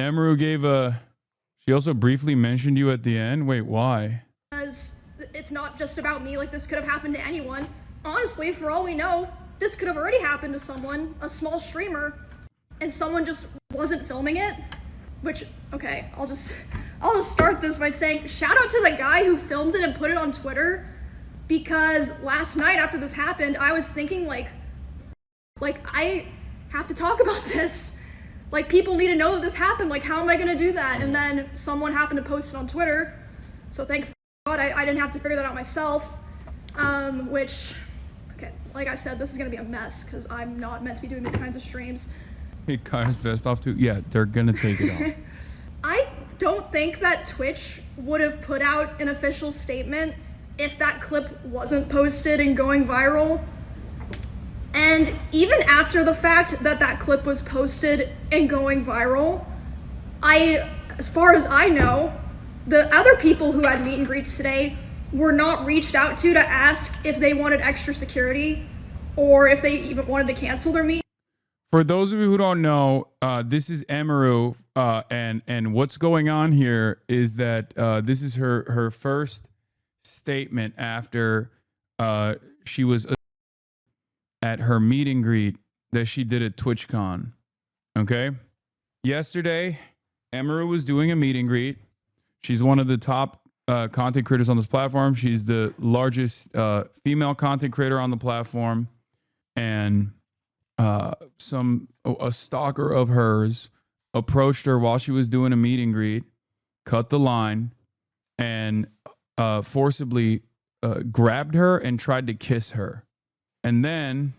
Emiru gave a... She also briefly mentioned you at the end. Wait, why? Because it's not just about me. Like, this could have happened to anyone. Honestly, for all we know, this could have already happened to someone, a small streamer, and someone just wasn't filming it. Which, okay, I'll just start this by saying shout out to the guy who filmed it and put it on Twitter, because last night after this happened, I was thinking like I have to talk about this. Like, people need to know that this happened. Like, how am I gonna do that? And then someone happened to post it on Twitter. So thank God I didn't have to figure that out myself. Which, okay, like I said, this is gonna be a mess because I'm not meant to be doing these kinds of streams. Hey, Kaya's vest off too. Yeah, they're gonna take it off. I don't think that Twitch would have put out an official statement if that clip wasn't posted and going viral. And even after the fact that that clip was posted and going viral, as far as I know, the other people who had meet and greets today were not reached out to ask if they wanted extra security or if they even wanted to cancel their meet. For those of you who don't know, this is Emiru, and what's going on here is that this is her first statement after she was at her meet and greet that she did at Twitch Con. Okay? Yesterday, Emiru was doing a meet and greet. She's one of the top content creators on this platform. She's the largest female content creator on the platform. And a stalker of hers approached her while she was doing a meet and greet, cut the line, and forcibly grabbed her and tried to kiss her. And then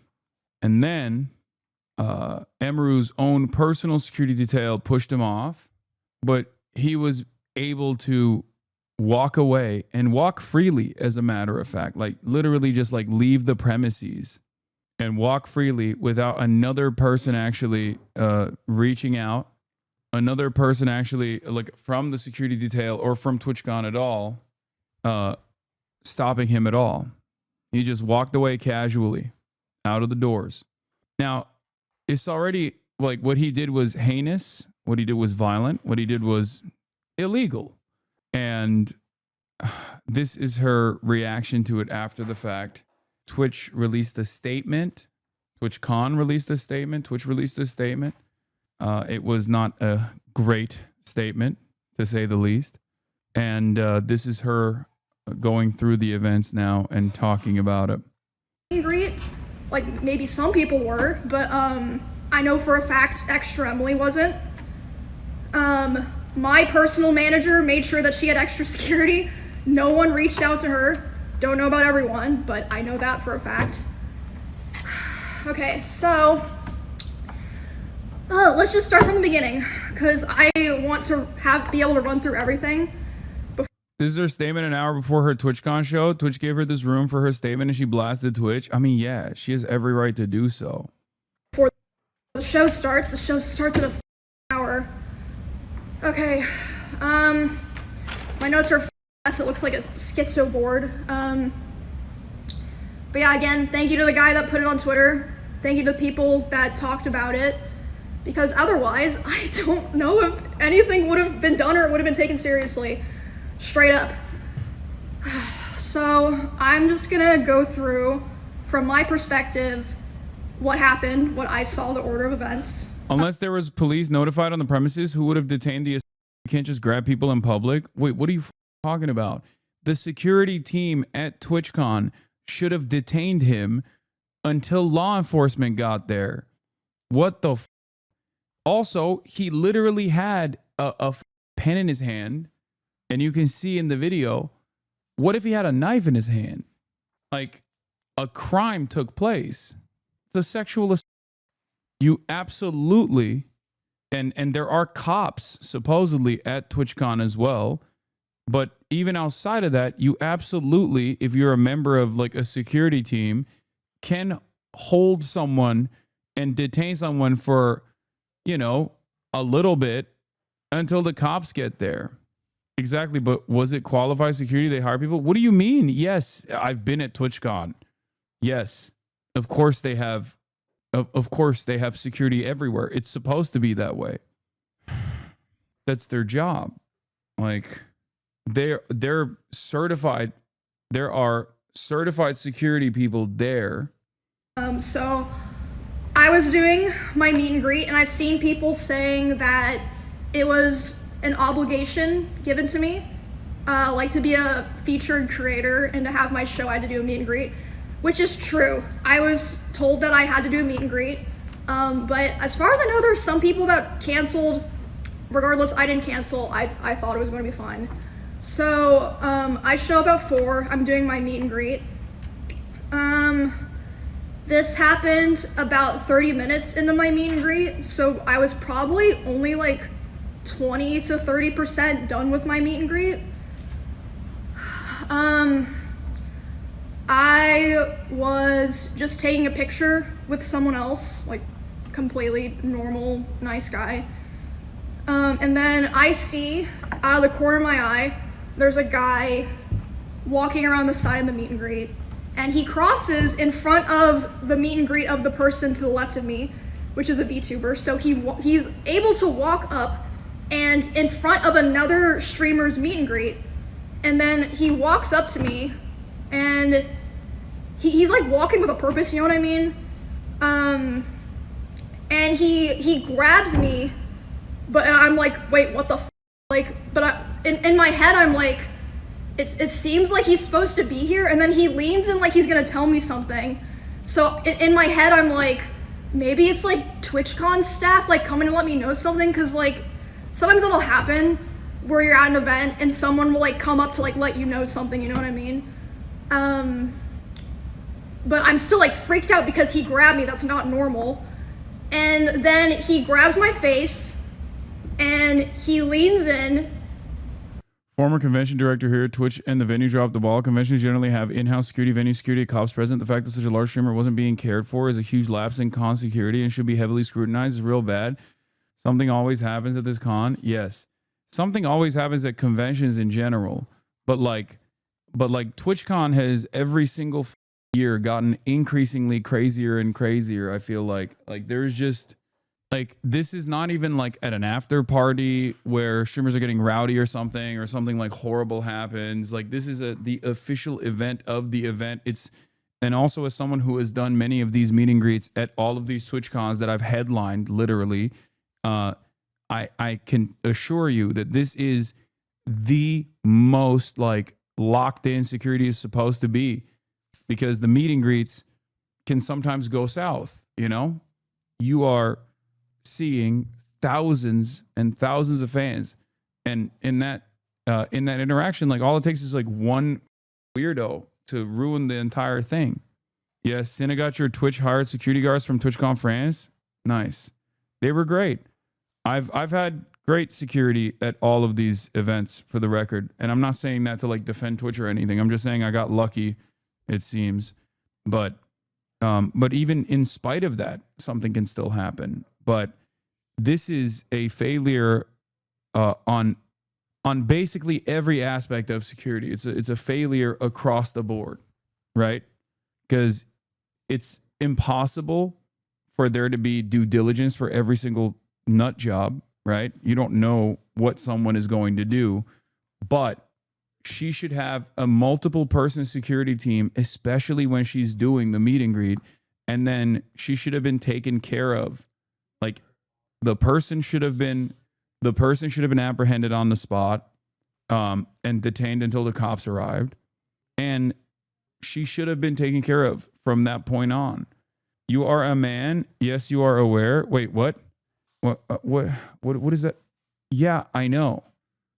Emiru's own personal security detail pushed him off, but he was able to walk away and walk freely, as a matter of fact, like literally just like leave the premises and walk freely without another person actually reaching out, another person actually like from the security detail or from TwitchCon at all, stopping him at all. He just walked away casually out of the doors. Now, it's already like what he did was heinous. What he did was violent. What he did was illegal. And this is her reaction to it after the fact. Twitch released a statement. TwitchCon released a statement. Twitch released a statement. It was not a great statement, to say the least. And this is her going through the events now and talking about it. Greet, like maybe some people were, but I know for a fact Extra Emily wasn't. My personal manager made sure that she had extra security. No one reached out to her. Don't know about everyone, but I know that for a fact. Okay, so let's just start from the beginning, because I want to be able to run through everything. This is her statement an hour before her TwitchCon show. Twitch gave her this room for her statement and she blasted Twitch. I mean, yeah, she has every right to do so. Before the show starts at an hour. Okay, my notes are fast. It looks like a schizo board. But yeah, again, thank you to the guy that put it on Twitter. Thank you to the people that talked about it. Because otherwise, I don't know if anything would have been done or it would have been taken seriously. Straight up. So I'm just gonna go through, from my perspective, what happened, what I saw, the order of events. Unless there was police notified on the premises, who would have detained the... You can't just grab people in public? Wait, what are you talking about? The security team at TwitchCon should have detained him until law enforcement got there. What the f? Also, he literally had a pen in his hand, and you can see in the video, what if he had a knife in his hand? Like, a crime took place. It's a sexual assault. You absolutely, and there are cops supposedly at TwitchCon as well, but even outside of that, you absolutely, if you're a member of like a security team, can hold someone and detain someone for, you know, a little bit until the cops get there. Exactly, but was it qualified security? They hire people? What do you mean? Yes, I've been at TwitchCon. Yes, of course they have. Of course they have security everywhere. It's supposed to be that way. That's their job. Like they're certified. There are certified security people there. So I was doing my meet and greet, and I've seen people saying that it was an obligation given to me, like to be a featured creator and to have my show, I had to do a meet and greet, which is true. I was told that I had to do a meet and greet, but as far as I know, there's some people that canceled. Regardless, I didn't cancel. I thought it was going to be fine. So I show up at 4. I'm doing my meet and greet. This happened about 30 minutes into my meet and greet, so I was probably only like 20 to 30% done with my meet and greet. I was just taking a picture with someone else, like completely normal, nice guy. And then I see out of the corner of my eye, there's a guy walking around the side of the meet and greet, and he crosses in front of the meet and greet of the person to the left of me, which is a VTuber. So he's able to walk up and in front of another streamer's meet and greet, and then he walks up to me, and he's like walking with a purpose, you know what I mean? And he grabs me, but I'm like, wait, what the f? Like, but in my head, I'm like, it seems like he's supposed to be here, and then he leans in like he's gonna tell me something. So in my head, I'm like, maybe it's like TwitchCon staff like coming to let me know something, because like sometimes that'll happen where you're at an event and someone will like come up to like let you know something, you know what I mean? But I'm still like freaked out because he grabbed me. That's not normal. And then he grabs my face and he leans in. Former convention director here at Twitch, and the venue dropped the ball. Conventions generally have in-house security, venue security, cops present. The fact that such a large streamer wasn't being cared for is a huge lapse in con security and should be heavily scrutinized. It's real bad. Something always happens at this con. Yes. Something always happens at conventions in general. But like TwitchCon has every single year gotten increasingly crazier and crazier. I feel like there's just like, this is not even like at an after party where streamers are getting rowdy or something like horrible happens. Like, this is the official event of the event. And also, as someone who has done many of these meet and greets at all of these TwitchCons that I've headlined, literally, I can assure you that this is the most like locked in security is supposed to be, because the meet and greets can sometimes go south. You know, you are seeing thousands and thousands of fans, and in that interaction, like, all it takes is like one weirdo to ruin the entire thing. Yes, Cine got your Twitch hired security guards from TwitchCon France. Nice, they were great. I've had great security at all of these events, for the record, and I'm not saying that to like defend Twitch or anything. I'm just saying I got lucky, it seems. But even in spite of that, something can still happen. But this is a failure on basically every aspect of security. It's a failure across the board, right? Because it's impossible for there to be due diligence for every single nut job, right? You don't know what someone is going to do, but she should have a multiple person security team, especially when she's doing the meet and greet, and then she should have been taken care of. Like, the person should have been apprehended on the spot, and detained until the cops arrived, and she should have been taken care of from that point on. You are a man. Yes, you are aware. Wait, what? What is that? Yeah, I know.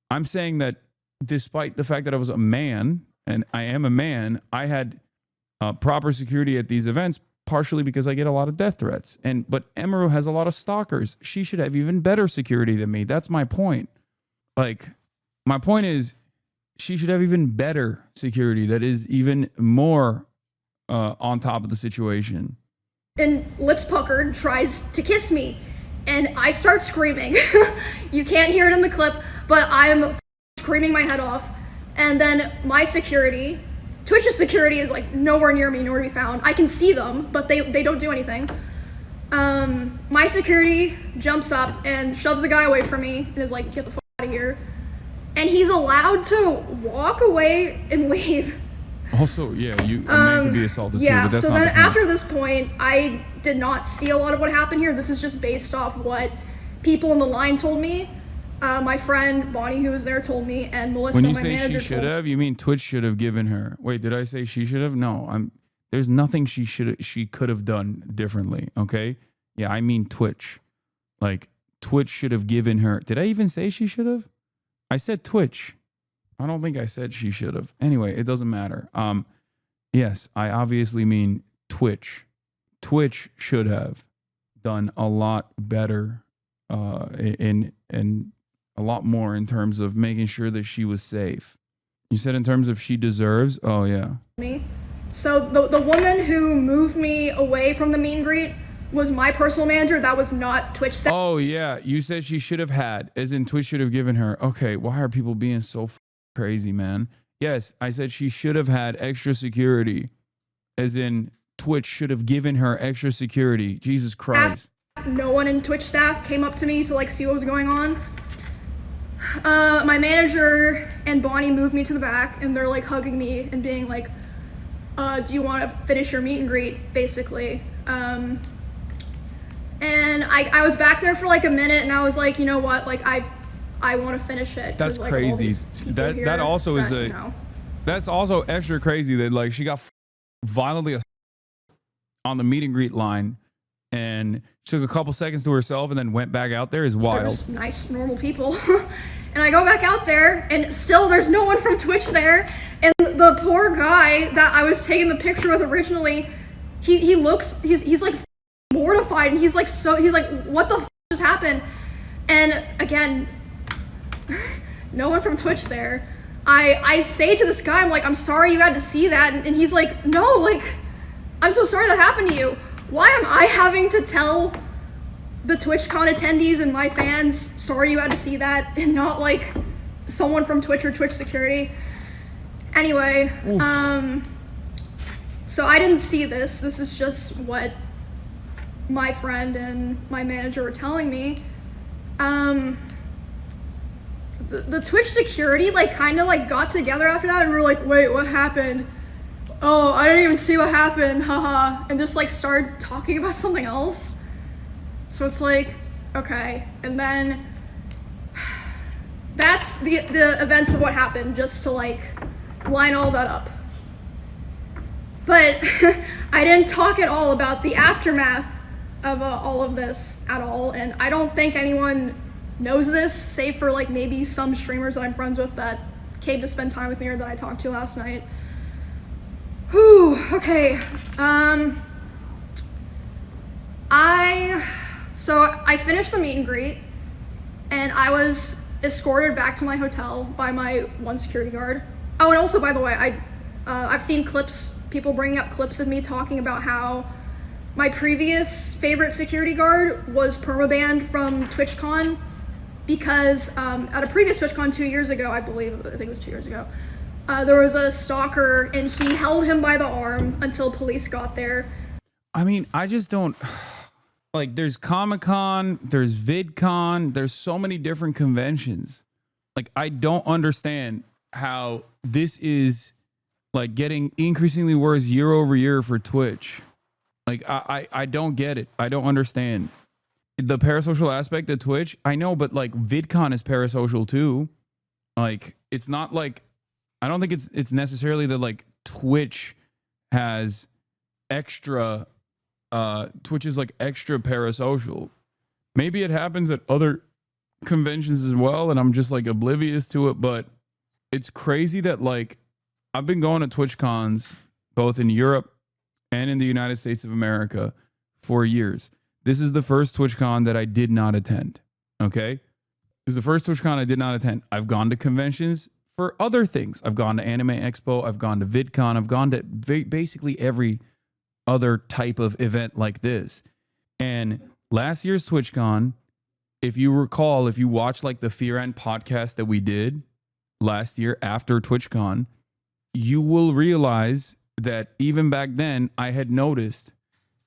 I'm saying that despite the fact that I was a man, and I am a man, I had proper security at these events, partially because I get a lot of death threats. But Emiru has a lot of stalkers. She should have even better security than me. That's my point. Like, my point is, she should have even better security that is even more on top of the situation. And lips puckered, tries to kiss me, and I start screaming. You can't hear it in the clip, but I'm screaming my head off. And then my security, Twitch's security, is like nowhere near me, nor to be found. I can see them, but they don't do anything. My security jumps up and shoves the guy away from me and is like, get the fuck out of here. And he's allowed to walk away and leave. Also, yeah, a man could be assaulted too, but that's so not then the point. after this point, I did not see a lot of what happened here. This is just based off what people in the line told me. My friend Bonnie, who was there, told me, and Melissa, When you my say manager, she should have, you mean Twitch should have given her. Wait, did I say she should have? No, there's nothing she could have done differently, okay? Yeah, I mean Twitch. Like Twitch should have given her. Did I even say she should have? I said Twitch. I don't think I said she should have. Anyway, it doesn't matter. Yes, I obviously mean Twitch. Twitch should have done a lot better in a lot more in terms of making sure that she was safe. You said in terms of she deserves? Oh, yeah. Me. So the woman who moved me away from the meet and greet was my personal manager. That was not Twitch staff. Oh, yeah. You said she should have had, as in Twitch should have given her. Okay, why are people being so crazy, man? Yes, I said she should have had extra security, as in Twitch should have given her extra security. Jesus Christ. No one in Twitch staff came up to me to like see what was going on. My manager and Bonnie moved me to the back and they're like hugging me and being like, do you want to finish your meet and greet, basically. And I was back there for like a minute and I was like, you know what, like I want to finish it. That's like, crazy. That also is you know. That's also extra crazy that like she got violently on the meet and greet line and took a couple seconds to herself and then went back out there is wild. They're just nice, normal people. And I go back out there and still there's no one from Twitch there. And the poor guy that I was taking the picture with originally, he's like mortified and he's like, what the just happened? And again, no one from Twitch there. I say to this guy, I'm like, I'm sorry you had to see that. And he's like, no, like, I'm so sorry that happened to you. Why am I having to tell the TwitchCon attendees and my fans, sorry you had to see that, and not like someone from Twitch or Twitch security? Anyway, so I didn't see this. This is just what my friend and my manager were telling me. The Twitch security like kind of like got together after that and we were like, wait, what happened? Oh, I didn't even see what happened, haha, and just like started talking about something else. So it's like, okay, and then that's the events of what happened, just to like line all that up. But I didn't talk at all about the aftermath of all of this at all, and I don't think anyone knows this, save for like maybe some streamers that I'm friends with that came to spend time with me or that I talked to last night. Whew, okay. So I finished the meet and greet and I was escorted back to my hotel by my one security guard. Oh, and also, by the way, I've seen clips, people bringing up clips of me talking about how my previous favorite security guard was permabanned from TwitchCon because at a previous TwitchCon 2 years ago, I think it was 2 years ago, there was a stalker and he held him by the arm until police got there. I mean, I just don't like there's Comic-Con, there's VidCon, there's so many different conventions. Like I don't understand how this is like getting increasingly worse year over year for Twitch. Like I don't get it. I don't understand. The parasocial aspect of Twitch, I know, but like VidCon is parasocial too. Like it's not like I don't think it's necessarily that like Twitch has extra Twitch is like extra parasocial. Maybe it happens at other conventions as well and I'm just like oblivious to it, but it's crazy that like I've been going to Twitch cons both in Europe and in the United States of America for years. This is the first TwitchCon that I did not attend. Okay? This is the first TwitchCon I did not attend. I've gone to conventions for other things. I've gone to Anime Expo. I've gone to VidCon. I've gone to basically every other type of event like this. And last year's TwitchCon, if you recall, if you watch like the Fear End podcast that we did last year after TwitchCon, you will realize that even back then I had noticed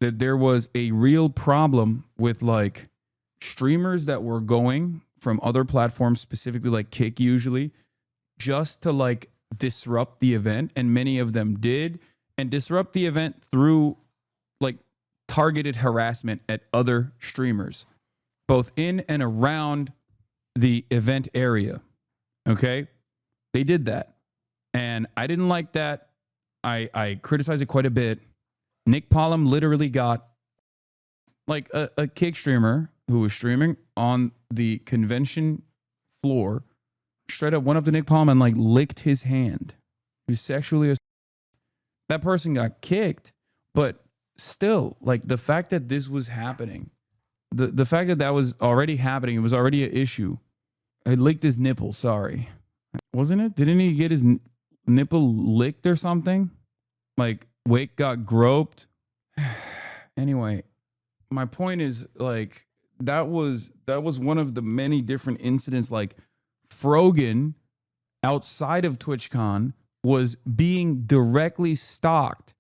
that there was a real problem with like streamers that were going from other platforms, specifically like Kick usually, just to like disrupt the event. And many of them did, and disrupt the event through like targeted harassment at other streamers, both in and around the event area. Okay. They did that. And I didn't like that. I criticized it quite a bit. Nick Pollum literally got like a Kick streamer who was streaming on the convention floor, straight up went up to Nick Pollum and like licked his hand. He was sexually assaulted. That person got kicked, but still, like the fact that this was happening, the fact that that was already happening, it was already an issue. I licked his nipple, sorry. Wasn't it? Didn't he get his nipple licked or something? Like Wake got groped. Anyway, my point is like that was one of the many different incidents. Like Frogan outside of TwitchCon was being directly stalked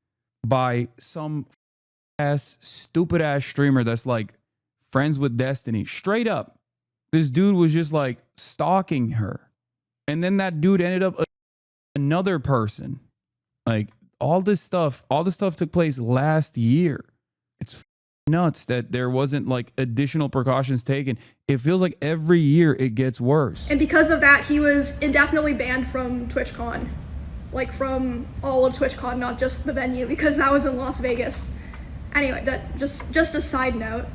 by some stupid ass streamer that's like friends with Destiny. Straight up, this dude was just like stalking her, and then that dude ended up another person. Like all this stuff took place last year. It's nuts that there wasn't like additional precautions taken. It feels like every year it gets worse. And because of that, he was indefinitely banned from TwitchCon. Like from all of TwitchCon, not just the venue, because that was in Las Vegas. Anyway, that just a side note.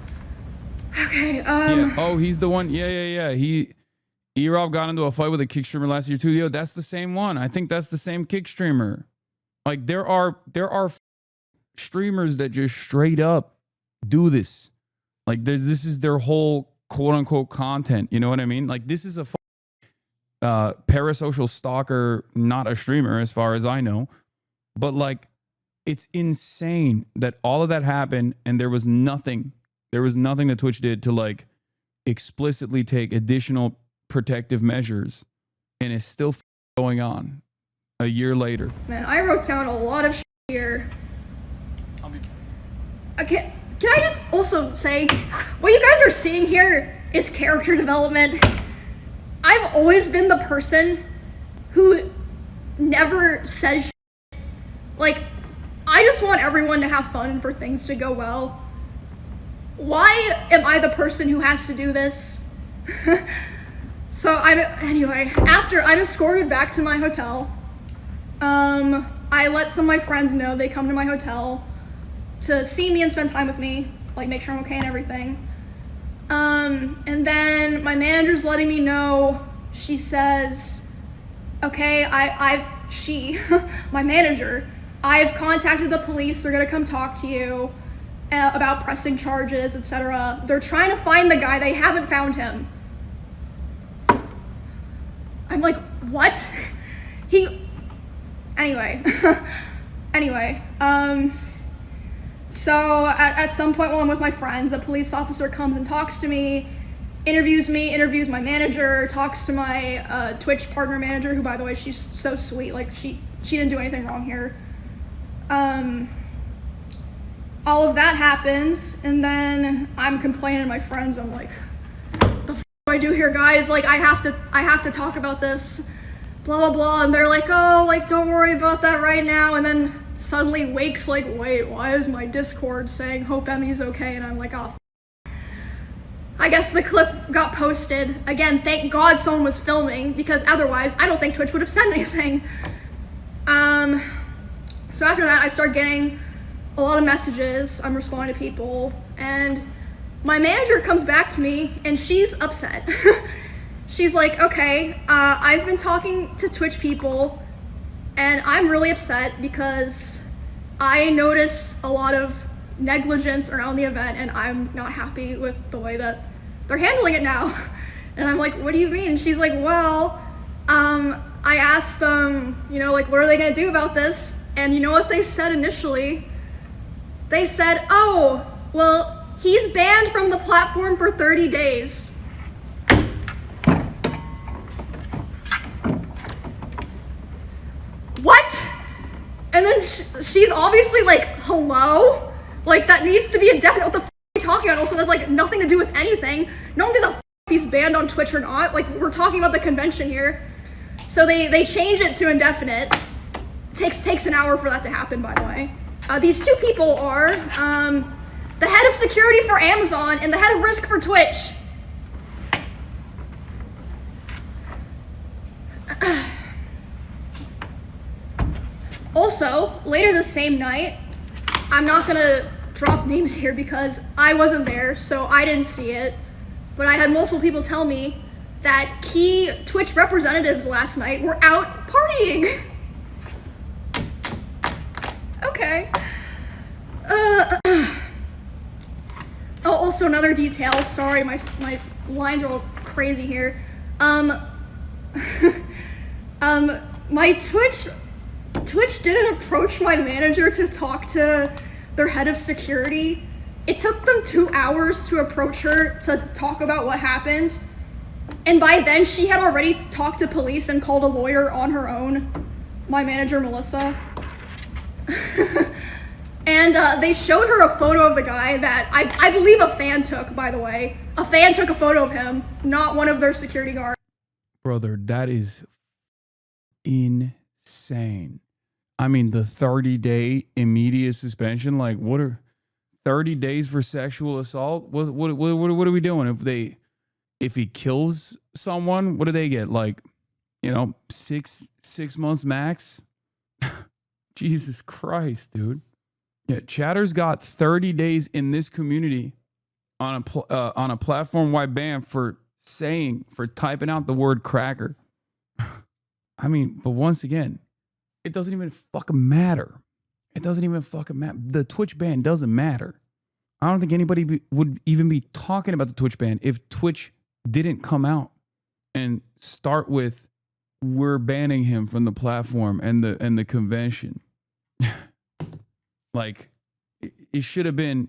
Okay, Yeah. Oh, he's the one. Yeah. E-Rob got into a fight with a Kick streamer last year too. Yo, that's the same one. I think that's the same Kick streamer. Like there are streamers that just straight up do this. Like this is their whole quote unquote content. You know what I mean? Like this is a parasocial stalker, not a streamer as far as I know. But like it's insane that all of that happened and there was nothing that Twitch did to like explicitly take additional protective measures, and it's still going on a year later. Man, I wrote down a lot of shit here. Okay, can I just also say, what you guys are seeing here is character development. I've always been the person who never says shit. Like, I just want everyone to have fun and for things to go well. Why am I the person who has to do this? Anyway, after I'm escorted back to my hotel, I let some of my friends know. They come to my hotel to see me and spend time with me, like make sure I'm okay and everything. And then my manager's letting me know. She says, okay, my manager, I've contacted the police. They're gonna come talk to you about pressing charges, etc. They're trying to find the guy. They haven't found him. I'm like, what? So at some point while I'm with my friends, a police officer comes and talks to me, interviews my manager, talks to my Twitch partner manager, who, by the way, she's so sweet. Like, she didn't do anything wrong here. All of that happens, and then I'm complaining to my friends. I'm like, the f do I do here, guys? Like, I have to talk about this, blah, blah, blah. And they're like, oh, like, don't worry about that right now. And then suddenly Wake's like, wait, why is my Discord saying hope Emmy's okay? And I'm like, oh, I guess the clip got posted. Again, thank God someone was filming, because otherwise I don't think Twitch would have said anything. So after that, I start getting a lot of messages. I'm responding to people, and my manager comes back to me and she's upset. She's like, okay, I've been talking to Twitch people and I'm really upset because I noticed a lot of negligence around the event and I'm not happy with the way that they're handling it now. And I'm like, what do you mean? She's like, well, I asked them, you know, like, what are they gonna do about this? And you know what they said initially? They said, oh, well, he's banned from the platform for 30 days. What? And then she's obviously like, hello? Like, that needs to be indefinite. What the f are you talking about? Also, that's like nothing to do with anything. No one gives a f if he's banned on Twitch or not. Like, we're talking about the convention here. So they change it to indefinite. Takes an hour for that to happen, by the way. These two people are the head of security for Amazon and the head of risk for Twitch. Also, later the same night, I'm not gonna drop names here because I wasn't there, so I didn't see it, but I had multiple people tell me that key Twitch representatives last night were out partying. Okay. Also another detail, sorry, my lines are all crazy here. My Twitch didn't approach my manager to talk to their head of security. It took them 2 hours to approach her to talk about what happened. And by then she had already talked to police and called a lawyer on her own. My manager, Melissa. And they showed her a photo of the guy that I believe a fan took, by the way. A fan took a photo of him, not one of their security guards. Brother, that is insane. I mean, the 30-day immediate suspension, like, what are 30 days for sexual assault? What are we doing? If he kills someone, what do they get? Like, you know, six months max? Jesus Christ, dude. Yeah, Chatter's got 30 days in this community on a platform-wide ban for typing out the word cracker. I mean, but once again, it doesn't even fucking matter. It doesn't even fucking matter. The Twitch ban doesn't matter. I don't think anybody would even be talking about the Twitch ban if Twitch didn't come out and start with, we're banning him from the platform and the convention. Like, it should have been,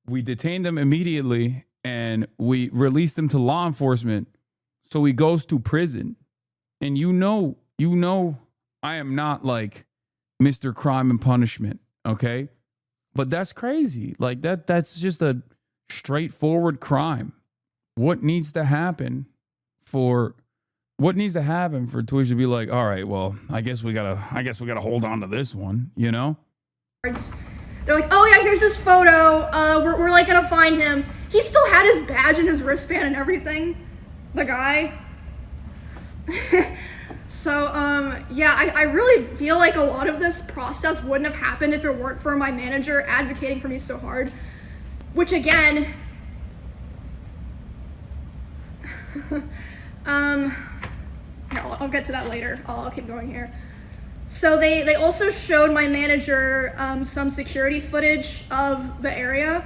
we detained him immediately and we released him to law enforcement so he goes to prison. And you know, I am not like Mr. Crime and Punishment, okay? But that's crazy. Like, that's just a straightforward crime. What needs to happen for Twitch to be like, all right, well, I guess we gotta hold on to this one, you know? They're like, oh yeah, here's his photo. We're like gonna find him. He still had his badge and his wristband and everything. The guy. So, yeah, I really feel like a lot of this process wouldn't have happened if it weren't for my manager advocating for me so hard. Which again, here, I'll get to that later. I'll keep going here. So they also showed my manager some security footage of the area,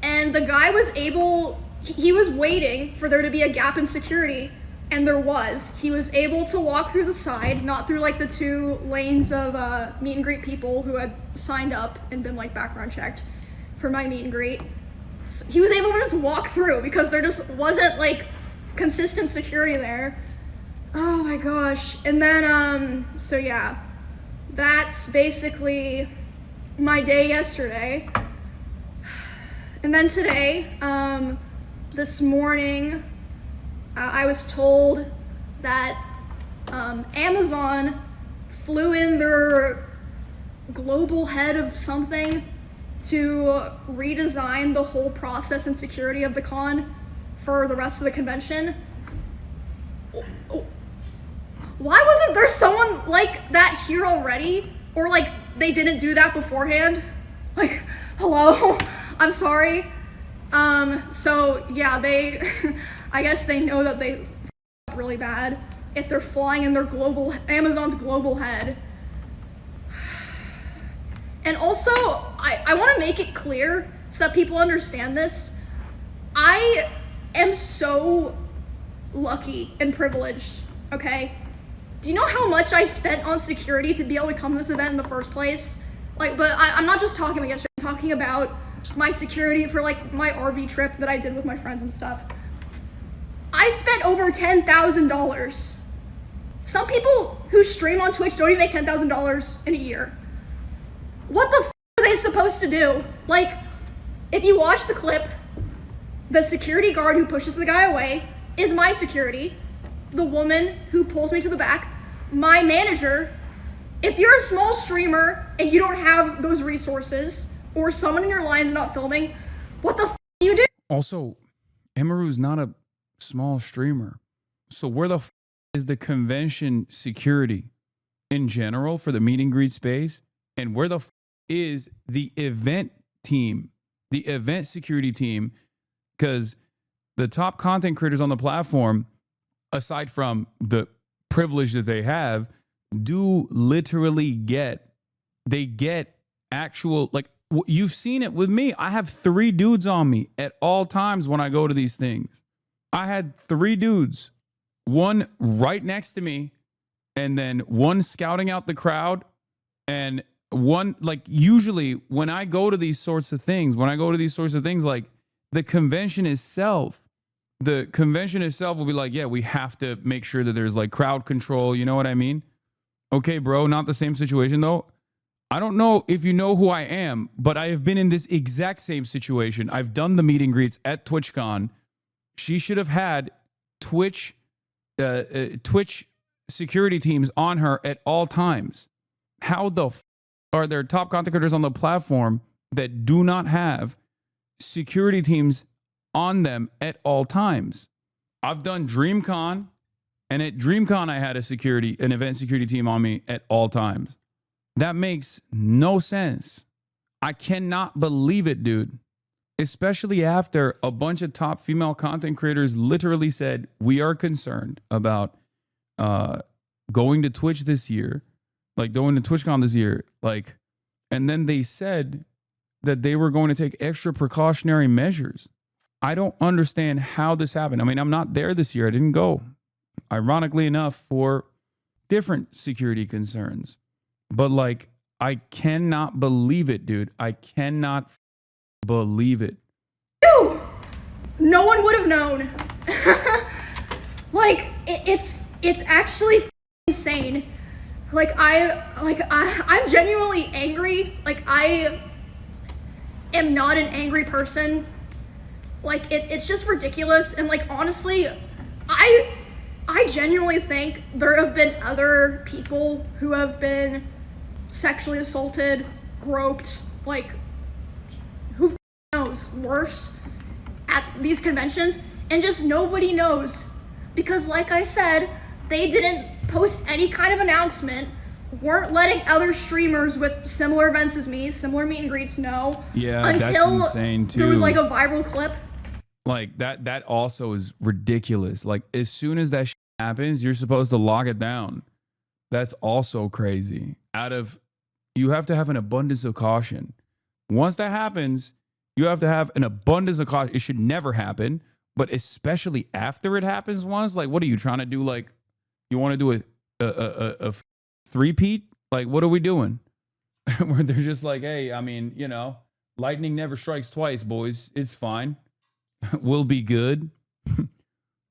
and the guy was he was waiting for there to be a gap in security, and there was. He was able to walk through the side, not through like the 2 lanes of meet and greet people who had signed up and been like background checked for my meet and greet. So he was able to just walk through because there just wasn't like consistent security there. Oh my gosh. And then, so yeah, that's basically my day yesterday. And then today, this morning, I was told that Amazon flew in their global head of something to redesign the whole process and security of the con for the rest of the convention. Why wasn't there someone like that here already? Or like they didn't do that beforehand? Like, hello? I'm sorry. So yeah, I guess they know that they f***ed really bad if they're flying in their Amazon's global head. And also, I want to make it clear so that people understand this. I am so lucky and privileged, okay? Do you know how much I spent on security to be able to come to this event in the first place? Like, but I'm not just talking about yesterday, I'm talking about my security for like my RV trip that I did with my friends and stuff. I spent over $10,000. Some people who stream on Twitch don't even make $10,000 in a year. What the f are they supposed to do? Like, if you watch the clip, the security guard who pushes the guy away is my security. The woman who pulls me to the back, my manager. If you're a small streamer and you don't have those resources, or someone in your line's not filming, what the f do you do? Also, Emiru's not a small streamer. So where the f is the convention security in general for the meet and greet space? And where the f is the event team, the event security team? Because the top content creators on the platform, aside from the privilege that they have, do literally get actual, like, you've seen it with me. I have 3 dudes on me at all times when I go to these things. I had 3 dudes, one right next to me, and then one scouting out the crowd, and one, like, usually when I go to these sorts of things, like the convention itself will be like, yeah, we have to make sure that there's like crowd control. You know what I mean? Okay, bro, not the same situation though. I don't know if you know who I am, but I have been in this exact same situation. I've done the meet and greets at Twitch Con. She should have had Twitch security teams on her at all times. How the f are there top content creators on the platform that do not have security teams on them at all times? I've done DreamCon, and at DreamCon I had an event security team on me at all times. That makes no sense. I cannot believe it, dude. Especially after a bunch of top female content creators literally said, we are concerned about going to Twitch this year, like going to TwitchCon this year, like, and then they said that they were going to take extra precautionary measures. I don't understand how this happened. I mean, I'm not there this year. I didn't go, ironically enough, for different security concerns. But like, I cannot believe it, dude. I cannot believe it. Ew! No one would have known. Like, it's actually insane. Like, I'm genuinely angry. Like, I am not an angry person. Like, it's just ridiculous. And like, honestly, I genuinely think there have been other people who have been sexually assaulted, groped, like, who knows, worse, at these conventions, and just nobody knows. Because like I said, they didn't post any kind of announcement, weren't letting other streamers with similar events as me, similar meet and greets know. Yeah, until that's insane too. There was like a viral clip. Like that also is ridiculous. Like, as soon as that happens, you're supposed to lock it down. That's also crazy. You have to have an abundance of caution. Once that happens, you have to have an abundance of caution. It should never happen, but especially after it happens once, like, what are you trying to do? Like, you want to do a three-peat? Like, what are we doing? Where they're just like, hey, I mean, you know, lightning never strikes twice, boys. It's fine. We'll be good.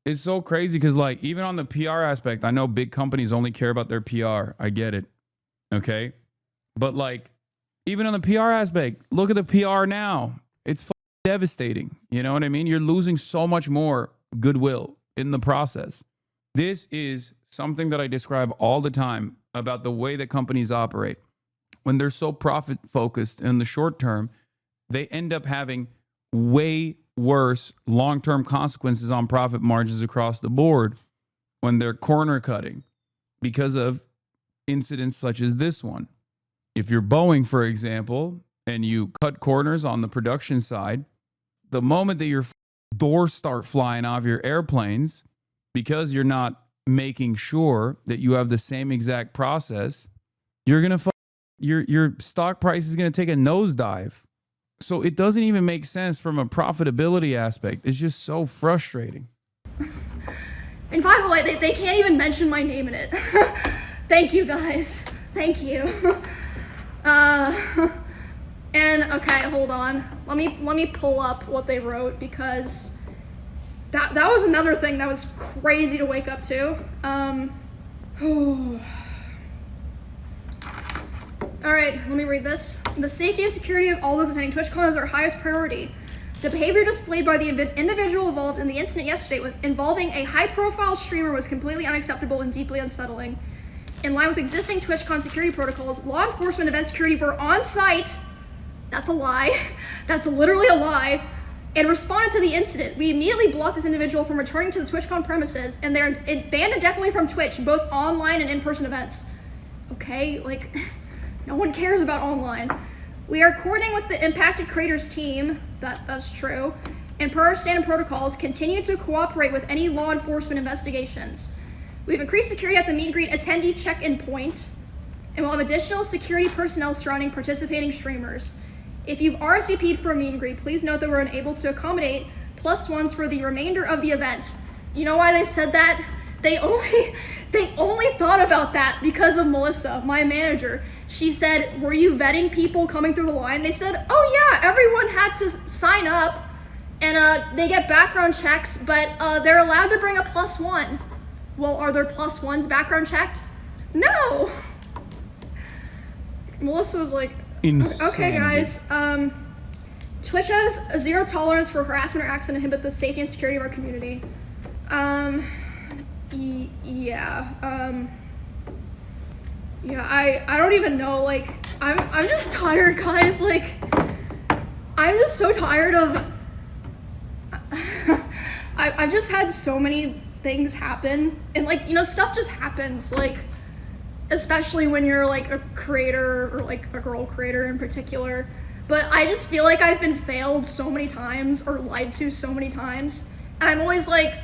It's so crazy because, like, even on the PR aspect, I know big companies only care about their PR. I get it. Okay. But, like, even on the PR aspect, look at the PR now. It's devastating. You know what I mean? You're losing so much more goodwill in the process. This is something that I describe all the time about the way that companies operate. When they're so profit focused in the short term, they end up having way worse long-term consequences on profit margins across the board when they're corner cutting because of incidents such as this one. If you're Boeing, for example, and you cut corners on the production side, the moment that your doors start flying off your airplanes because you're not making sure that you have the same exact process, you're going to your stock price is going to take a nosedive. So it doesn't even make sense from a profitability aspect. It's just so frustrating. And by the way, they can't even mention my name in it. Thank you, guys. Thank you. And okay, hold on. Let me pull up what they wrote, because that was another thing that was crazy to wake up to. All right, let me read this. The safety and security of all those attending TwitchCon is our highest priority. The behavior displayed by the individual involved in the incident yesterday involving a high-profile streamer was completely unacceptable and deeply unsettling. In line with existing TwitchCon security protocols, law enforcement event security were on site. That's a lie. That's literally a lie. And responded to the incident. We immediately blocked this individual from returning to the TwitchCon premises, and they're banned indefinitely from Twitch, both online and in-person events. Okay, like, no one cares about online. We are coordinating with the impacted creators team, that's true, and per our standard protocols, continue to cooperate with any law enforcement investigations. We've increased security at the meet and greet attendee check-in point, and we'll have additional security personnel surrounding participating streamers. If you've RSVP'd for a meet and greet, please note that we're unable to accommodate +1s for the remainder of the event. You know why they said that? They only thought about that because of Melissa, my manager. She said, were you vetting people coming through the line? They said, oh yeah, everyone had to sign up and they get background checks, but they're allowed to bring a +1. Well, are there +1s background checked? No. Melissa was like, Insanity. okay guys, Twitch has a zero tolerance for harassment or acts and inhibit the safety and security of our community. Yeah, I don't even know, like, I'm just tired, guys, like, I'm just so tired of, I've just had so many things happen, and, like, you know, stuff just happens, like, especially when you're, like, a creator, or, like, a girl creator in particular, but I just feel like I've been failed so many times, or lied to so many times, and I'm always like,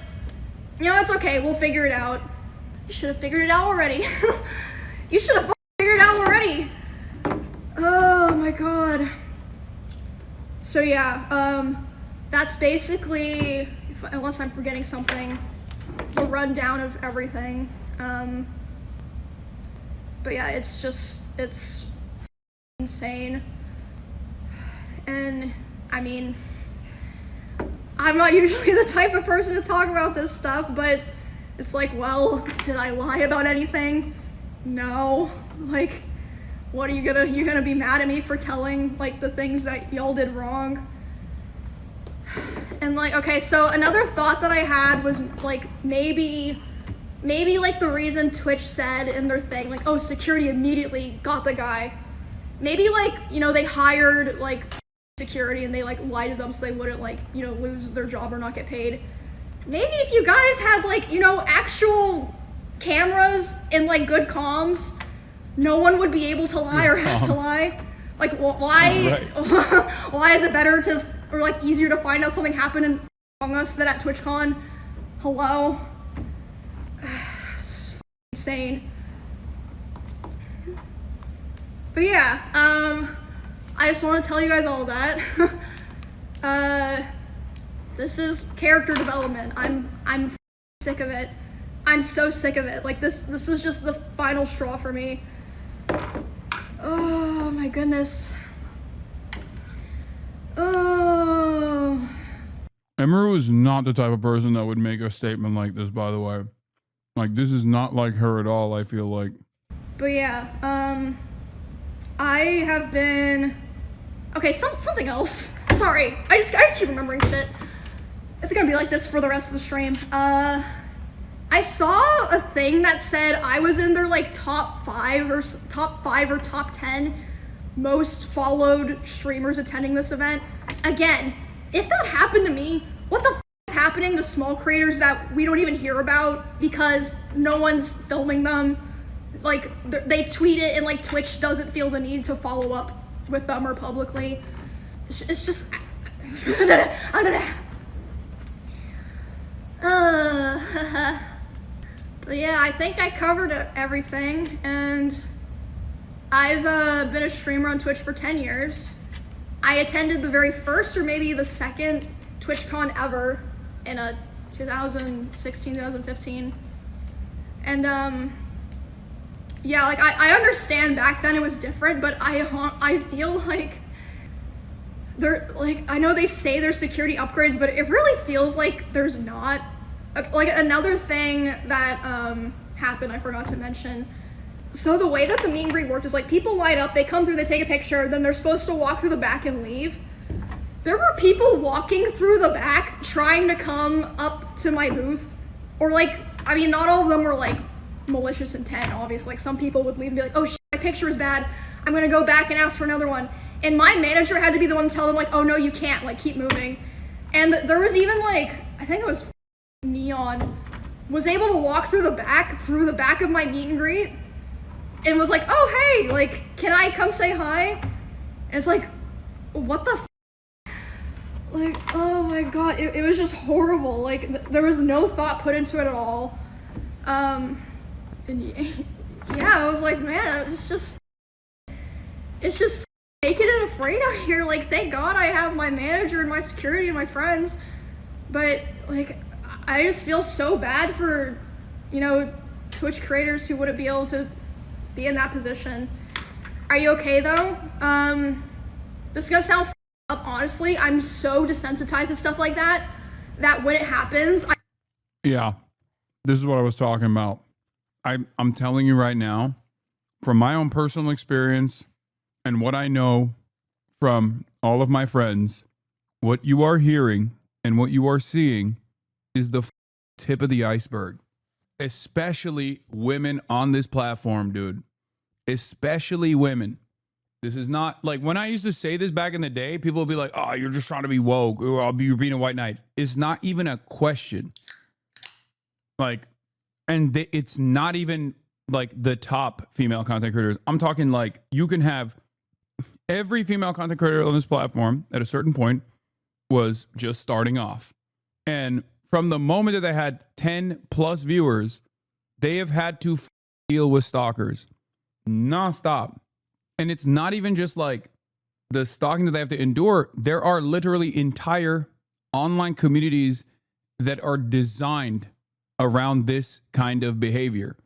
you know, it's okay, we'll figure it out. You should have figured it out already. You should have figured it out already. Oh my god. So yeah, that's basically, unless I'm forgetting something, the rundown of everything. But yeah, it's just, it's insane. And I mean, I'm not usually the type of person to talk about this stuff, but it's like, well, did I lie about anything? No. Like, what are you're gonna be mad at me for telling, like, the things that y'all did wrong? And, like, okay, so another thought that I had was, like, maybe, like, the reason Twitch said in their thing, like, oh, security immediately got the guy. Maybe, like, you know, they hired, like, security and they, like, lied to them so they wouldn't, like, you know, lose their job or not get paid. Maybe if you guys had, like, you know, actual cameras and, like, good comms, no one would be able to lie or have to lie. Like, why? Right. Why is it better to, or, like, easier to find out something happened in Among Us than at TwitchCon? Hello? It's insane. But yeah, I just want to tell you guys all that. This is character development. I'm sick of it. I'm so sick of it. Like, this was just the final straw for me. Oh my goodness. Oh. Emiru is not the type of person that would make a statement like this, by the way. Like, this is not like her at all, I feel like. But yeah, I have been, okay, something else. Sorry, I just keep remembering shit. It's gonna be like this for the rest of the stream. I saw a thing that said I was in their, like, top 5 or top 10 most followed streamers attending this event. Again, if that happened to me, what the f is happening to small creators that we don't even hear about because no one's filming them? Like, they tweet it and, like, Twitch doesn't feel the need to follow up with them or publicly. It's just, but yeah, I think I covered everything, and I've been a streamer on Twitch for 10 years. I attended the very first or maybe the second TwitchCon ever in 2016, 2015. And yeah, like, I understand back then it was different, but I feel like they're, like, I know they say there's security upgrades, but it really feels like there's not. Like, another thing that happened, I forgot to mention, So the way that the meet and greet worked is like people line up, they come through, they take a picture, then they're supposed to walk through the back and leave. There were people walking through the back trying to come up to my booth. Or like, I mean, not all of them were like malicious intent, obviously. Like some people would leave and be like, oh shit, my picture is bad. I'm gonna go back and ask for another one. And my manager had to be the one to tell them like, oh no, you can't, like keep moving. And there was even like, I think it was Neon, was able to walk through the back of my meet and greet and was like, oh hey, like, can I come say hi? And it's like, what the like, oh my god, it was just horrible. Like, there was no thought put into it at all. And yeah, I was like, man, it's just naked and afraid out here. Like, thank God I have my manager and my security and my friends. But, like, I just feel so bad for, you know, Twitch creators who wouldn't be able to be in that position. Are you okay, though? This is gonna sound up, honestly. I'm so desensitized to stuff like that when it happens, Yeah, this is what I was talking about. I'm telling you right now, from my own personal experience and what I know from all of my friends, what you are hearing and what you are seeing is the tip of the iceberg. Especially women on this platform, dude. Especially women. This is not like when I used to say this back in the day, people would be like, oh, you're just trying to be woke, or you're being a white knight. It's not even a question. Like, and it's not even like the top female content creators. I'm talking like you can have every female content creator on this platform at a certain point was just starting off. And from the moment that they had 10 plus viewers, they have had to deal with stalkers nonstop. And it's not even just like the stalking that they have to endure. There are literally entire online communities that are designed around this kind of behavior.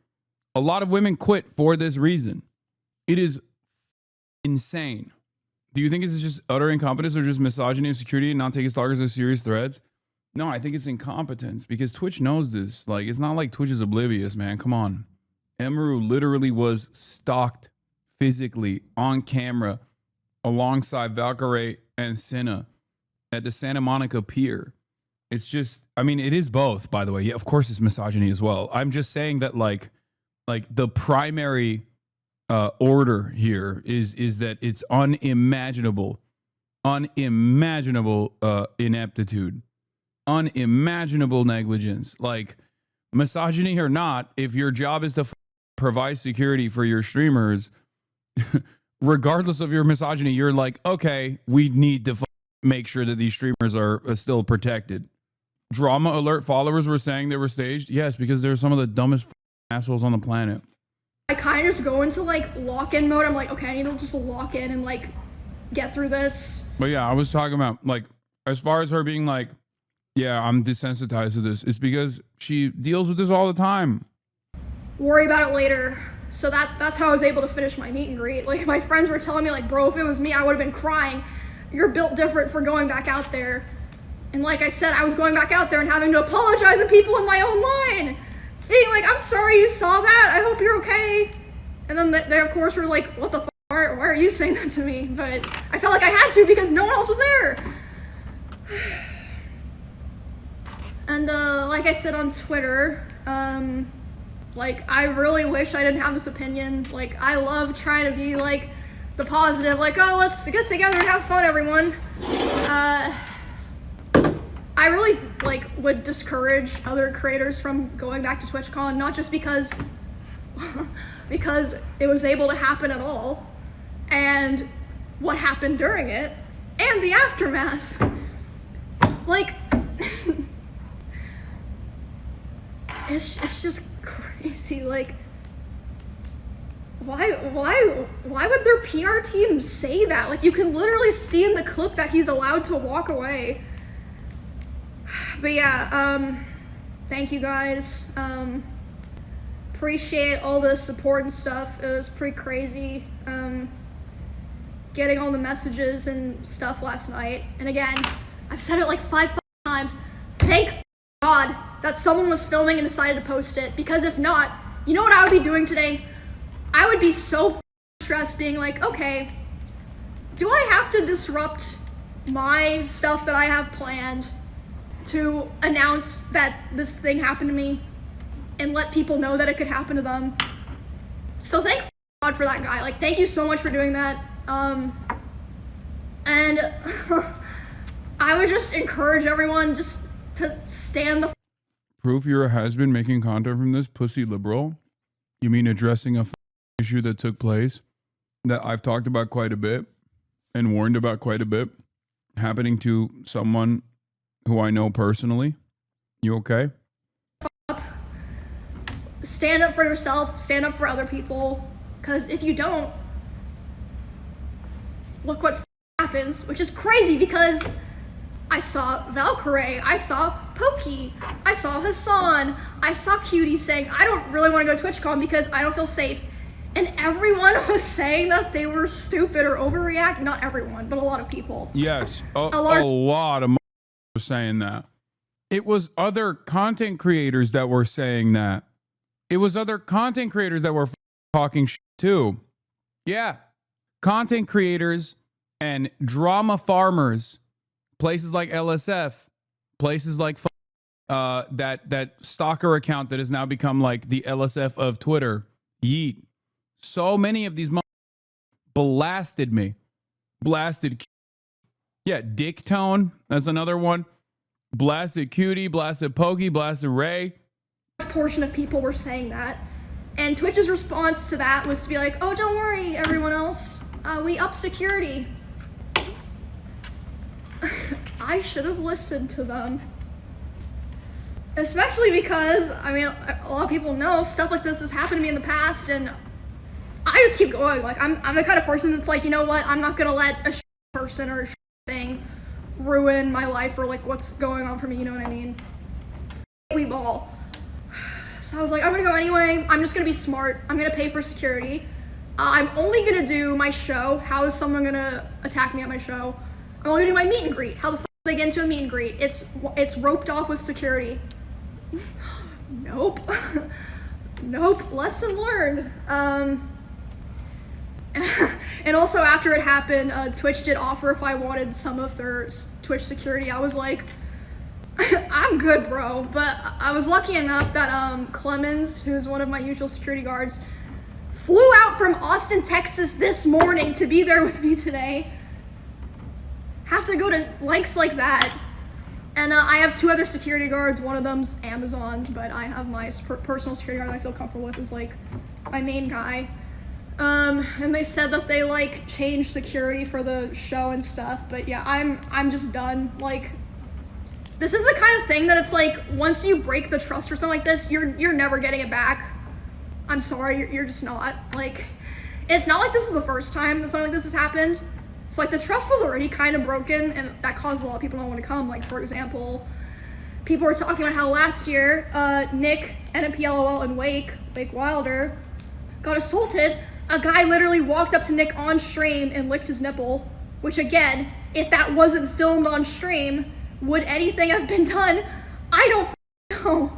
A lot of women quit for this reason. It is insane. Do you think it's just utter incompetence or just misogyny and security and not taking stalkers as serious threats? No, I think it's incompetence because Twitch knows this. Like, it's not like Twitch is oblivious, man. Come on. Emiru literally was stalked physically on camera alongside Valkyrie and Senna at the Santa Monica Pier. It's just, I mean, it is both, by the way. Yeah, of course it's misogyny as well. I'm just saying that like the primary order here is that it's unimaginable ineptitude, unimaginable negligence. Like, misogyny or not, if your job is to provide security for your streamers, regardless of your misogyny, you're like, okay, we need to make sure that these streamers are still protected. Drama alert followers were saying they were staged. Yes, because they're some of the dumbest assholes on the planet. I kind of just go into like lock-in mode. I'm like, okay, I need to just lock in and like get through this. But yeah, I was talking about like, as far as her being like, yeah, I'm desensitized to this. It's because she deals with this all the time. Worry about it later. So that's how I was able to finish my meet and greet. Like, my friends were telling me like, bro, if it was me, I would have been crying. You're built different for going back out there. And like I said, I was going back out there and having to apologize to people in my own line. Being like, I'm sorry you saw that. I hope you're okay. And then they of course were like, what the f***? Why are you saying that to me? But I felt like I had to because no one else was there. And like I said on Twitter, like, I really wish I didn't have this opinion. Like, I love trying to be like the positive, like, oh, let's get together and have fun, everyone. I really like would discourage other creators from going back to TwitchCon, not just because it was able to happen at all, and what happened during it, and the aftermath. Like, it's just crazy. Like, why would their PR team say that? Like, you can literally see in the clip that he's allowed to walk away. But yeah, thank you guys. Appreciate all the support and stuff. It was pretty crazy, getting all the messages and stuff last night. And again, I've said it like 5 times. Thank God that someone was filming and decided to post it, because if not, you know what I would be doing today? I would be so stressed being like, okay, do I have to disrupt my stuff that I have planned to announce that this thing happened to me and let people know that it could happen to them? So thank God for that guy. Like, thank you so much for doing that. And I would just encourage everyone just to stand the Proof you're a has-been making content from this pussy liberal? You mean addressing a issue that took place that I've talked about quite a bit and warned about quite a bit happening to someone who I know personally? You okay? stand up for yourself, stand up for other people, because if you don't, look what happens, which is crazy because I saw Valkyrie, I saw Pokey, I saw Hasan, I saw Cutie saying, I don't really want to go to TwitchCon because I don't feel safe. And everyone was saying that they were stupid or overreact. Not everyone, but a lot of people. Yes, a lot of were saying that. It was other content creators that were saying that. It was other content creators that were talking shit too. Yeah. Content creators and drama farmers, places like LSF, places like that stalker account that has now become like the LSF of Twitter, Yeet. So many of these blasted me. Blasted. Yeah, Dick Tone, that's another one. Blasted Cutie, blasted Pokey, blasted Ray. A portion of people were saying that. And Twitch's response to that was to be like, oh, don't worry, everyone else. We up security. I should have listened to them. Especially because, I mean, a lot of people know stuff like this has happened to me in the past, and I just keep going. Like, I'm the kind of person that's like, you know what? I'm not gonna let a person or a thing ruin my life or like what's going on for me. You know what I mean? We ball. So I was like, I'm gonna go anyway. I'm just gonna be smart. I'm gonna pay for security. I'm only gonna do my show. How is someone gonna attack me at my show? I'm only gonna do my meet and greet. How the f do they get into a meet and greet? It's roped off with security. Nope. Nope. Lesson learned. And also after it happened, Twitch did offer if I wanted some of their Twitch security. I was like, I'm good, bro. But I was lucky enough that Clemens, who's one of my usual security guards, flew out from Austin, Texas this morning to be there with me today. Have to go to lengths like that. And I have two other security guards. One of them's Amazon's, but I have my personal security guard that I feel comfortable with is like my main guy. And they said that they like changed security for the show and stuff, but yeah, I'm just done. Like, this is the kind of thing that it's like, once you break the trust or something like this, you're never getting it back. I'm sorry, you're just not. Like, it's not like this is the first time that something like this has happened. So like the trust was already kind of broken, and that caused a lot of people not want to come. Like, for example, people were talking about how last year, Nick, NMPLOL, and Wake Wilder got assaulted. A guy literally walked up to Nick on stream and licked his nipple, which again, if that wasn't filmed on stream, would anything have been done? I don't know.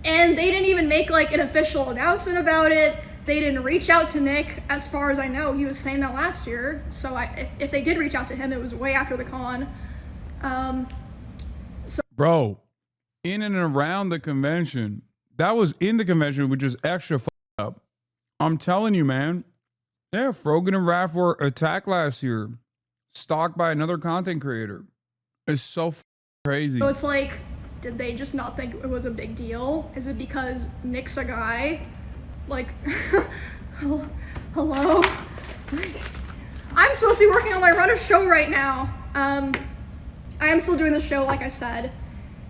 And they didn't even make like an official announcement about it. They didn't reach out to Nick, as far as I know. He was saying that last year. So if they did reach out to him, it was way after the con. Bro, in and around the convention, that was in the convention, which is extra up. I'm telling you, man. Yeah, Frogan and Raph were attacked last year. Stalked by another content creator. It's so crazy. So it's like, did they just not think it was a big deal? Is it because Nick's a guy? Like, hello? I'm supposed to be working on my run of show right now. I am still doing the show, like I said,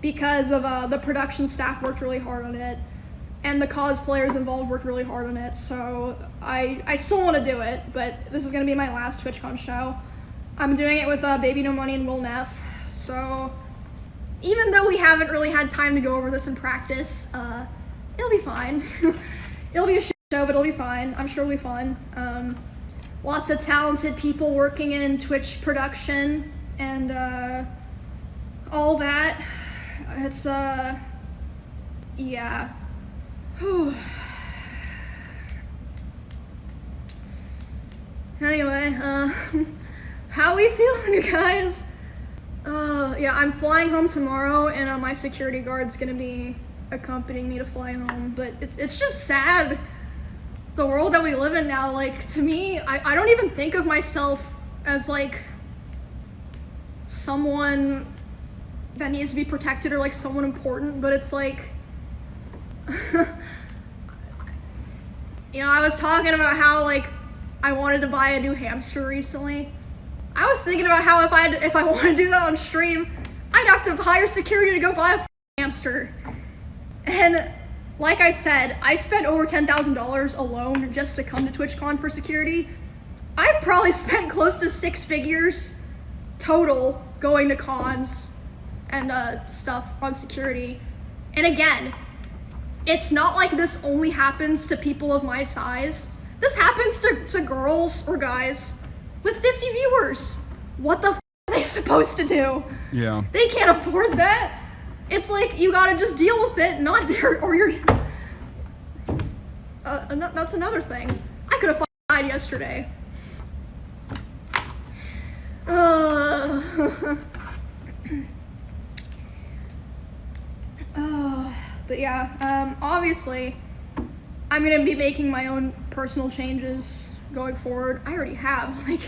because of the production staff worked really hard on it. And the cosplayers involved worked really hard on it, so I still want to do it, but this is going to be my last TwitchCon show. I'm doing it with Baby No Money and Will Neff, so even though we haven't really had time to go over this in practice, it'll be fine. It'll be a show, but it'll be fine. I'm sure it'll be fun. Lots of talented people working in Twitch production and all that. It's, yeah. Anyway, how we feeling, you guys? Yeah, I'm flying home tomorrow, and my security guard's gonna be accompanying me to fly home. But it's just sad, the world that we live in now. Like, to me, I don't even think of myself as like someone that needs to be protected or like someone important, but it's like, you know, I was talking about how like I wanted to buy a new hamster recently. I was thinking about how if I want to do that on stream, I'd have to hire security to go buy a hamster. And like I said, I spent over $10,000 alone just to come to TwitchCon for security. I've probably spent close to 6 figures total going to cons and stuff on security. And again, it's not like this only happens to people of my size. This happens to girls or guys with 50 viewers. What the f are they supposed to do? Yeah. They can't afford that. It's like, you gotta just deal with it, not there, or you're... that's another thing. I could've died yesterday. But yeah, obviously, I'm gonna be making my own personal changes going forward. I already have, like,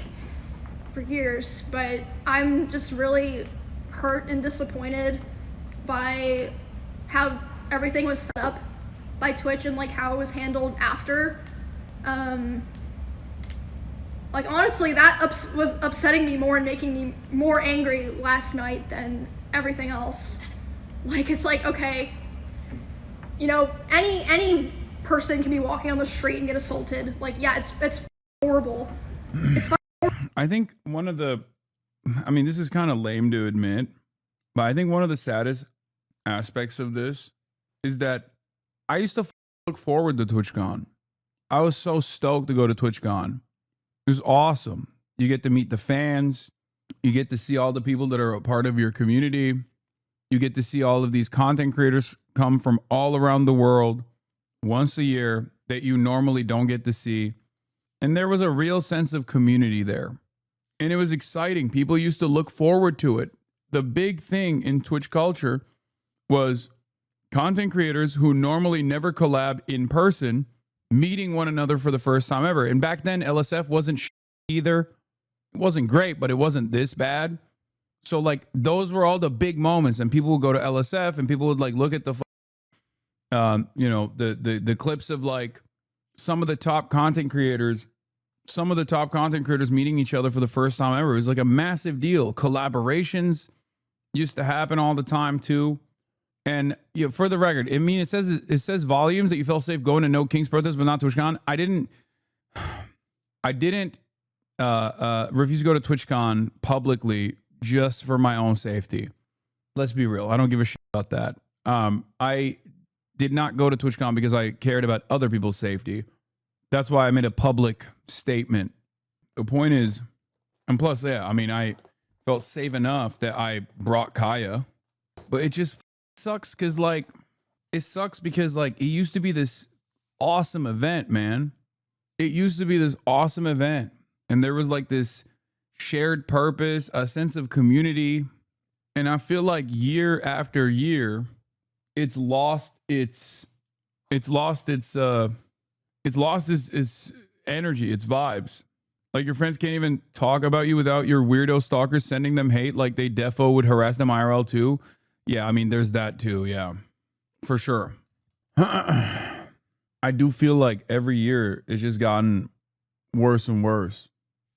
for years, but I'm just really hurt and disappointed by how everything was set up by Twitch and like how it was handled after. Like, honestly, that was upsetting me more and making me more angry last night than everything else. Like, it's like, okay, you know, any person can be walking on the street and get assaulted. Like, yeah, it's horrible. It's I think one of the, I mean, this is kind of lame to admit, but I think one of the saddest aspects of this is that I used to look forward to TwitchCon. I was so stoked to go to TwitchCon. It was awesome. You get to meet the fans. You get to see all the people that are a part of your community. You get to see all of these content creators come from all around the world once a year that you normally don't get to see. And there was a real sense of community there. And it was exciting. People used to look forward to it. The big thing in Twitch culture was content creators who normally never collab in person meeting one another for the first time ever. And back then, LSF wasn't either. It wasn't great, but it wasn't this bad. So like those were all the big moments, and people would go to LSF and people would like look at the, you know, the clips of like some of the top content creators meeting each other for the first time ever. It was like a massive deal. Collaborations used to happen all the time too. And you know, for the record, I mean, it says volumes that you felt safe going to No King's protest, but not TwitchCon. I didn't refuse to go to TwitchCon publicly just for my own safety. Let's be real. I don't give a shit about that. I did not go to TwitchCon because I cared about other people's safety. That's why I made a public statement. The point is, and plus, yeah, I mean, I felt safe enough that I brought Kaya, but it just sucks because like, it used to be this awesome event, man. It used to be this awesome event. And there was like this shared purpose, a sense of community. And I feel like year after year, it's lost its energy, its vibes. Like your friends can't even talk about you without your weirdo stalkers sending them hate like they defo would harass them IRL too. Yeah, I mean, there's that too. Yeah, for sure. I do feel like every year it's just gotten worse and worse.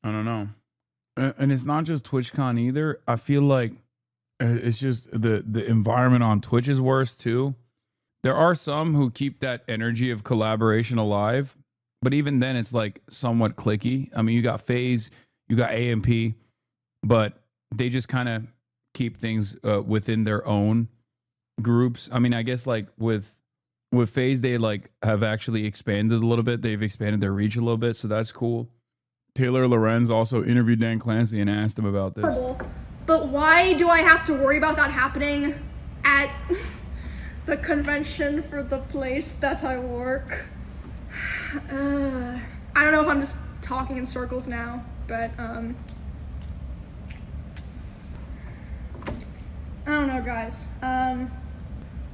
I don't know. And it's not just TwitchCon either. I feel like it's just the environment on Twitch is worse too. There are some who keep that energy of collaboration alive, but even then it's like somewhat cliquey. I mean, you got FaZe, you got AMP, but they just kind of keep things within their own groups. I mean, I guess like with FaZe, they like have actually expanded a little bit. They've expanded their reach a little bit, so that's cool. Taylor Lorenz also interviewed Dan Clancy and asked him about this. But why do I have to worry about that happening at the convention for the place that I work? I don't know if I'm just talking in circles now, but I don't know, guys.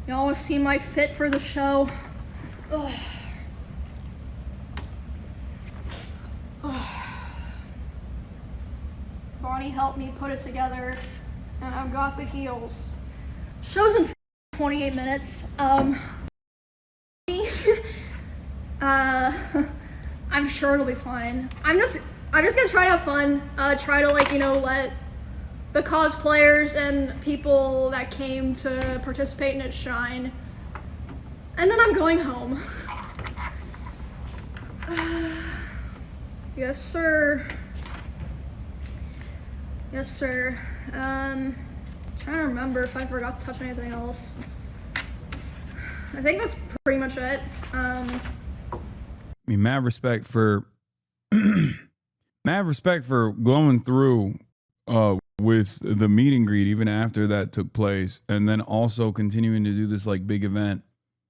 Y'all seem like fit for the show. Ugh. Bonnie helped me put it together, and I've got the heels. Show's in 28 minutes. I'm sure it'll be fine. I'm just gonna try to have fun. Try to, like, you know, let the cosplayers and people that came to participate in it shine. And then I'm going home. Yes, sir. Yes, sir. Trying to remember if I forgot to touch anything else. I think that's pretty much it. I mean, mad respect for mad respect for going through with the meet and greet even after that took place, and then also continuing to do this like big event